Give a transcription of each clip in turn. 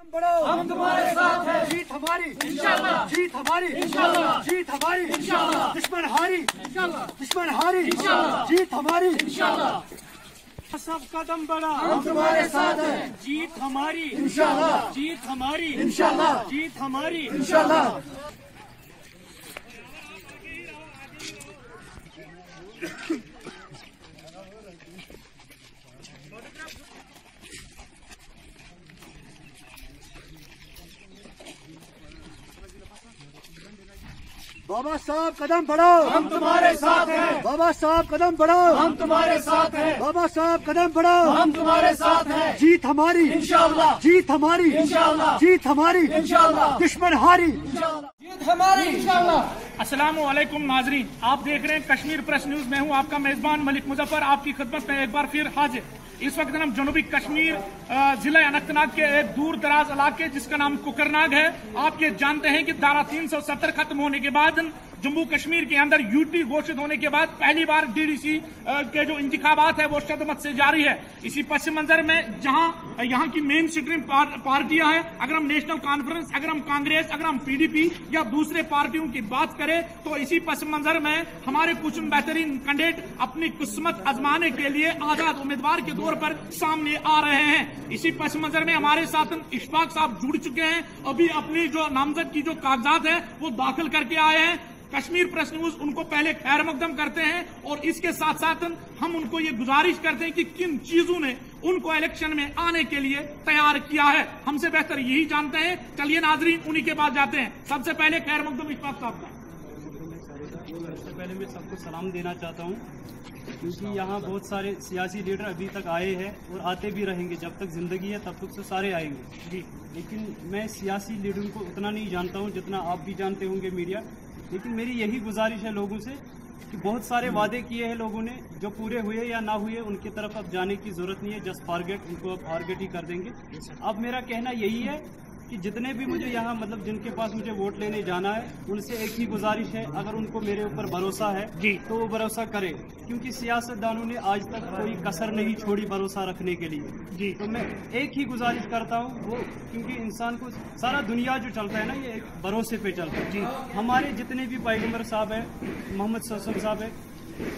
बढ़ो, हम तुम्हारे साथ हैं। जीत हमारी इंशाल्लाह, जीत हमारी इंशाल्लाह, जीत हमारी इंशाल्लाह, दुश्मन हारी इंशाल्लाह, दुश्मन हारी इंशाल्लाह, जीत हमारी इंशाल्लाह। सब कदम बढ़ा, हम तुम्हारे साथ हैं। जीत हमारी इंशाल्लाह, जीत हमारी इंशाल्लाह, जीत हमारी इंशाल्लाह। बाबा साहब कदम बढ़ाओ, हम तुम्हारे साथ हैं। बाबा साहब कदम बढ़ाओ, हम तुम्हारे साथ हैं। बाबा साहब कदम बढ़ाओ, हम तुम्हारे साथ हैं। जीत हमारी इंशाल्लाह, जीत हमारी इंशाल्लाह, जीत हमारी इंशाल्लाह, दुश्मन हारी जीत हमारी इंशाल्लाह। अस्सलाम वालेकुम नाजरीन, आप देख रहे हैं कश्मीर प्रेस न्यूज। मैं हूं आपका मेजबान मलिक मुजफ्फर, आपकी खिदमत में एक बार फिर हाजिर। इस वक्त हम जनूबी कश्मीर जिला अनंतनाग के एक दूर दराज इलाके जिसका नाम कुकरनाग है। आप ये जानते हैं कि धारा 370 खत्म होने के बाद जम्मू कश्मीर के अंदर यूटी घोषित होने के बाद पहली बार डीडीसी के जो इंतखाबात है वो शदमत से जारी है। इसी पस मंजर में जहां यहाँ की मेन स्ट्रीम पार्टियां हैं, अगर हम नेशनल कॉन्फ्रेंस, अगर हम कांग्रेस, अगर हम पीडीपी या दूसरे पार्टियों की बात करें, तो इसी पस मंजर में हमारे कुछ बेहतरीन कैंडिडेट अपनी किस्मत आजमाने के लिए आजाद उम्मीदवार के तौर पर सामने आ रहे हैं। इसी पस मंजर में हमारे साथ इशफाक साहब जुड़ चुके हैं, अभी अपनी जो नामजद की जो कागजात है वो दाखिल करके आए हैं। कश्मीर प्रेस न्यूज उनको पहले खैर मकदम करते हैं और इसके साथ साथ हम उनको ये गुजारिश करते हैं कि किन चीजों ने उनको इलेक्शन में आने के लिए तैयार किया है, हमसे बेहतर यही जानते हैं। चलिए नाजरीन उन्हीं के पास जाते हैं। सबसे पहले खैर मकदम इशफाक साहब का। सबसे पहले मैं सबको सलाम देना चाहता हूं, क्योंकि यहाँ बहुत सारे सियासी लीडर अभी तक आए हैं और आते भी रहेंगे। जब तक जिंदगी है तब तक तो सारे आएंगे जी। लेकिन मैं सियासी लीडरों को उतना नहीं जानता हूँ जितना आप भी जानते होंगे मीडिया। लेकिन मेरी यही गुजारिश है लोगों से कि बहुत सारे वादे किए हैं लोगों ने, जो पूरे हुए या ना हुए उनकी तरफ अब जाने की जरूरत नहीं है। जस्ट फॉरगेट, उनको अब फॉरगेट ही कर देंगे। अब मेरा कहना यही है कि जितने भी मुझे यहाँ मतलब जिनके पास मुझे वोट लेने जाना है, उनसे एक ही गुजारिश है, अगर उनको मेरे ऊपर भरोसा है तो वो भरोसा करे, क्योंकि सियासतदानों ने आज तक कोई कसर नहीं छोड़ी भरोसा रखने के लिए जी। तो मैं एक ही गुजारिश करता हूँ वो, क्योंकि इंसान को सारा दुनिया जो चलता है ना ये एक भरोसे पे चलता है जी। हमारे जितने भी पैगंबर साहब है, मोहम्मद सल्लल्लाहु अलैहि वसल्लम साहब है,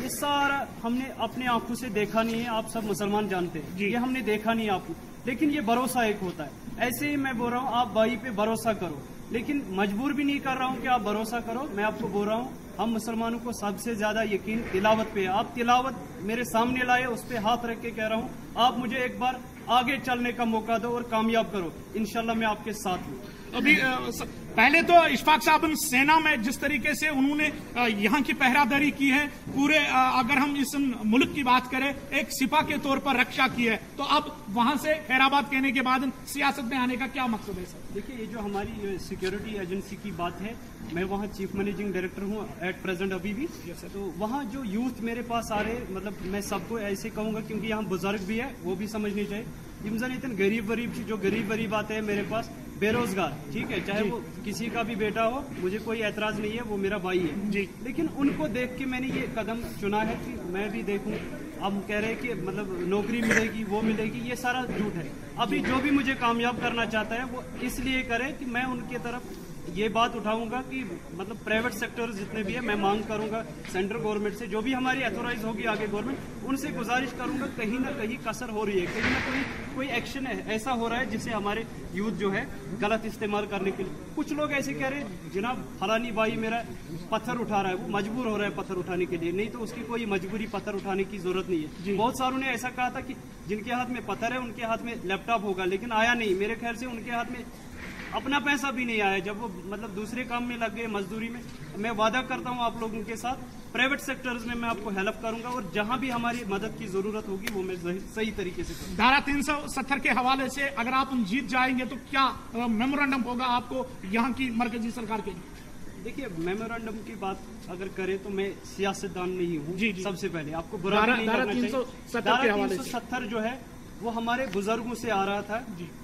ये सारा हमने अपने आंखों से देखा नहीं है। आप सब मुसलमान जानते हैं ये हमने देखा नहीं आपको, लेकिन ये भरोसा एक होता है। ऐसे ही मैं बोल रहा हूँ आप भाई पे भरोसा करो, लेकिन मजबूर भी नहीं कर रहा हूँ कि आप भरोसा करो। मैं आपको बोल रहा हूँ हम मुसलमानों को सबसे ज्यादा यकीन तिलावत पे है। आप तिलावत मेरे सामने लाए, उस पे हाथ रख के कह रहा हूँ आप मुझे एक बार आगे चलने का मौका दो और कामयाब करो, इंशाल्लाह मैं आपके साथ हूँ। अभी पहले तो इशफाक साहब सेना में जिस तरीके से उन्होंने यहाँ की पहरादारी की है, पूरे अगर हम इस मुल्क की बात करें एक सिपा के तौर पर रक्षा की है, तो अब वहां से खैराबाद कहने के बाद सियासत में आने का क्या मकसद है सर? देखिए ये जो हमारी सिक्योरिटी एजेंसी की बात है, मैं वहाँ चीफ मैनेजिंग डायरेक्टर हूँ एट प्रेजेंट अभी भी। तो वहाँ जो यूथ मेरे पास आ रहे, मतलब मैं सबको ऐसे कहूँगा क्योंकि यहाँ बुजुर्ग भी है, वो भी समझनी चाहिए। इमजन इतने गरीब गरीब आते हैं मेरे पास, बेरोजगार, ठीक है, चाहे वो किसी का भी बेटा हो, मुझे कोई ऐतराज नहीं है, वो मेरा भाई है जी। लेकिन उनको देख के मैंने ये कदम चुना है कि मैं भी देखूं। अब कह रहे हैं कि मतलब नौकरी मिलेगी, वो मिलेगी, ये सारा झूठ है। अभी जो भी मुझे कामयाब करना चाहता है वो इसलिए करे कि मैं उनकी तरफ ये बात उठाऊंगा कि मतलब प्राइवेट सेक्टर जितने भी है मैं मांग करूंगा सेंट्रल गवर्नमेंट से, जो भी हमारी अथोराइज होगी आगे गवर्नमेंट, उनसे गुजारिश करूंगा कहीं ना कहीं कसर हो रही है, कहीं ना कोई एक्शन है ऐसा हो रहा है जिससे हमारे यूथ जो है गलत इस्तेमाल करने के लिए। कुछ लोग ऐसे कह रहे हैं जनाब फलानी भाई मेरा पत्थर उठा रहा है, वो मजबूर हो रहा है पत्थर उठाने के लिए, नहीं तो उसकी कोई मजबूरी पत्थर उठाने की जरूरत नहीं है। बहुत सारों ने ऐसा कहा था कि जिनके हाथ में पत्थर है उनके हाथ में लैपटॉप होगा, लेकिन आया नहीं। मेरे ख्याल से उनके हाथ में अपना पैसा भी नहीं आया जब वो मतलब दूसरे काम में लग गए, मजदूरी में। मैं वादा करता हूं आप लोगों के साथ प्राइवेट सेक्टर्स में मैं आपको हेल्प करूंगा और जहां भी हमारी मदद की जरूरत होगी वो मैं सही तरीके से करूंगा। धारा 370 के हवाले से अगर आप जीत जाएंगे तो क्या मेमोरेंडम होगा आपको यहाँ की मरकजी सरकार के लिए? देखिए मेमोरेंडम की बात अगर करें तो मैं सियासतदान नहीं हूँ। सबसे पहले आपको बुरा नहीं करना चाहिए। धारा 370 जो है वो हमारे बुजुर्गों से आ रहा था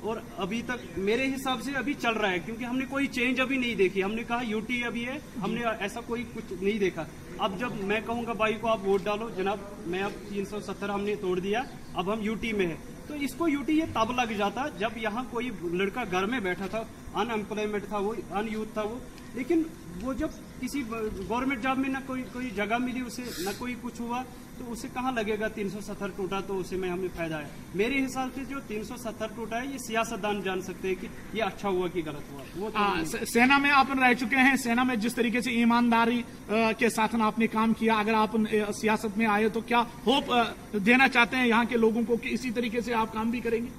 और अभी तक मेरे हिसाब से अभी चल रहा है, क्योंकि हमने कोई चेंज अभी नहीं देखी। हमने कहा यूटी अभी है, हमने ऐसा कोई कुछ नहीं देखा। अब जब मैं कहूंगा भाई को आप वोट डालो, जनाब मैं अब 370 हमने तोड़ दिया, अब हम यूटी में है, तो इसको यूटी ये तब लग जाता जब यहाँ कोई लड़का घर में बैठा था, अनएम्प्लॉयमेंट था वो, अनयूथ था वो, लेकिन वो जब किसी गवर्नमेंट जॉब में ना कोई जगह मिली उसे, ना कोई कुछ हुआ, तो उसे कहाँ लगेगा 370 टूटा तो उसे में हमें फायदा है। मेरे हिसाब से जो 370 टूटा है ये सियासतदान जान सकते हैं कि ये अच्छा हुआ कि गलत हुआ। वो तो सेना में आप रह चुके हैं, सेना में जिस तरीके से ईमानदारी के साथ आपने काम किया, अगर आप सियासत में आए तो क्या होप देना चाहते हैं यहाँ के लोगों को कि इसी तरीके से आप काम भी करेंगे?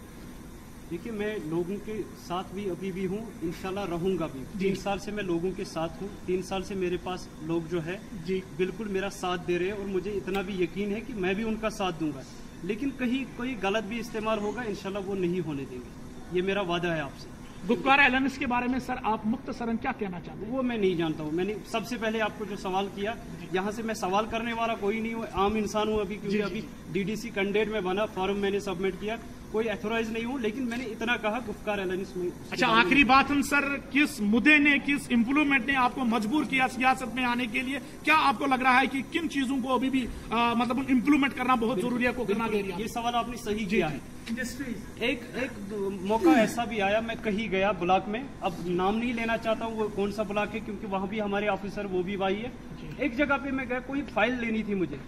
देखिए, मैं लोगों के साथ भी अभी भी हूँ, इंशाल्लाह रहूंगा भी। 3 साल से मैं लोगों के साथ हूँ, 3 साल से मेरे पास लोग जो है जी बिल्कुल मेरा साथ दे रहे हैं और मुझे इतना भी यकीन है कि मैं भी उनका साथ दूंगा। लेकिन कहीं कोई गलत भी इस्तेमाल होगा, इंशाल्लाह वो नहीं होने देंगे, ये मेरा वादा है आपसे। गुप्कार एलानिस के बारे में सर आप मुख्तसरन क्या कहना चाहते हैं? वो मैं नहीं जानता हूँ। मैंने सबसे पहले आपको जो सवाल किया, यहाँ से मैं सवाल करने वाला कोई नहीं हूँ, आम इंसान हूँ अभी, क्योंकि अभी डीडीसी कैंडिडेट में बना, फॉर्म मैंने सबमिट किया, कोई अथोराइज नहीं हूँ, लेकिन मैंने इतना कहा गुफ्कार एलानिस में। अच्छा, आखिरी बात हम सर, किस मुद्दे ने, किस इम्प्रूवमेंट ने आपको मजबूर किया सियासत में आने के लिए? क्या आपको लग रहा है कि किन चीजों को अभी भी मतलब इम्प्रूवमेंट करना बहुत जरूरी है, को करना जरूरी है? ये सवाल आपने सही किया है। एक मौका ऐसा भी आया, मैं कहीं गया ब्लॉक में, अब नाम नहीं लेना चाहता हूँ वो कौन सा ब्लॉक है, क्योंकि वहाँ भी हमारे ऑफिसर वो भी भाई है। एक जगह पे मैं गया, कोई फाइल लेनी थी मुझे,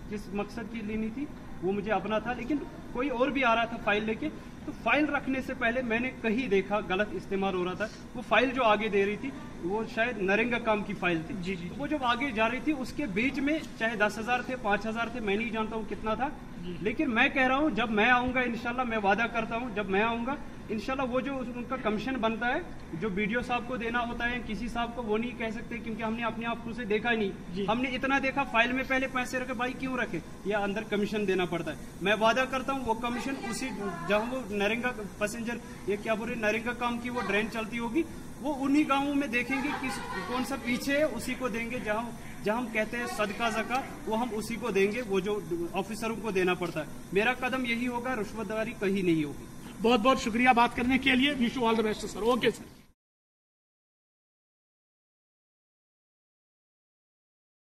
जिस मकसद की लेनी थी वो मुझे अपना था, लेकिन कोई और भी आ रहा था फाइल लेके, तो फाइल रखने से पहले मैंने कहीं देखा गलत इस्तेमाल हो रहा था। वो फाइल जो आगे दे रही थी वो शायद नरेगा काम की फाइल थी। जी। वो जब आगे जा रही थी उसके बीच में चाहे 10,000 थे, 5,000 थे, मैं नहीं जानता हूँ कितना था, लेकिन मैं कह रहा हूँ जब मैं आऊंगा इंशाल्लाह, मैं वादा करता हूँ जब मैं आऊंगा इंशाल्लाह, वो जो उनका कमीशन बनता है जो बीडीओ साहब को देना होता है, किसी साहब को, वो नहीं कह सकते, क्योंकि हमने अपने आप को से देखा ही नहीं। हमने इतना देखा फाइल में पहले पैसे रखे, भाई क्यों रखे, या अंदर कमीशन देना पड़ता है। मैं वादा करता हूँ वो कमीशन उसी जहाँ वो नरेगा पैसेंजर, ये क्या बोल रहे, नरेगा काम की वो ड्रेन चलती होगी, वो उन्हीं गाँवों में देखेंगे कि कौन सा पीछे है, उसी को देंगे। जहाँ हम कहते हैं सदका ज़का, वो हम उसी को देंगे, वो जो ऑफिसरों को देना पड़ता है। मेरा कदम यही होगा, रुश्वतदारी कहीं नहीं होगी। बहुत बहुत शुक्रिया बात करने के लिए। Wish you all the best sir. Okay sir.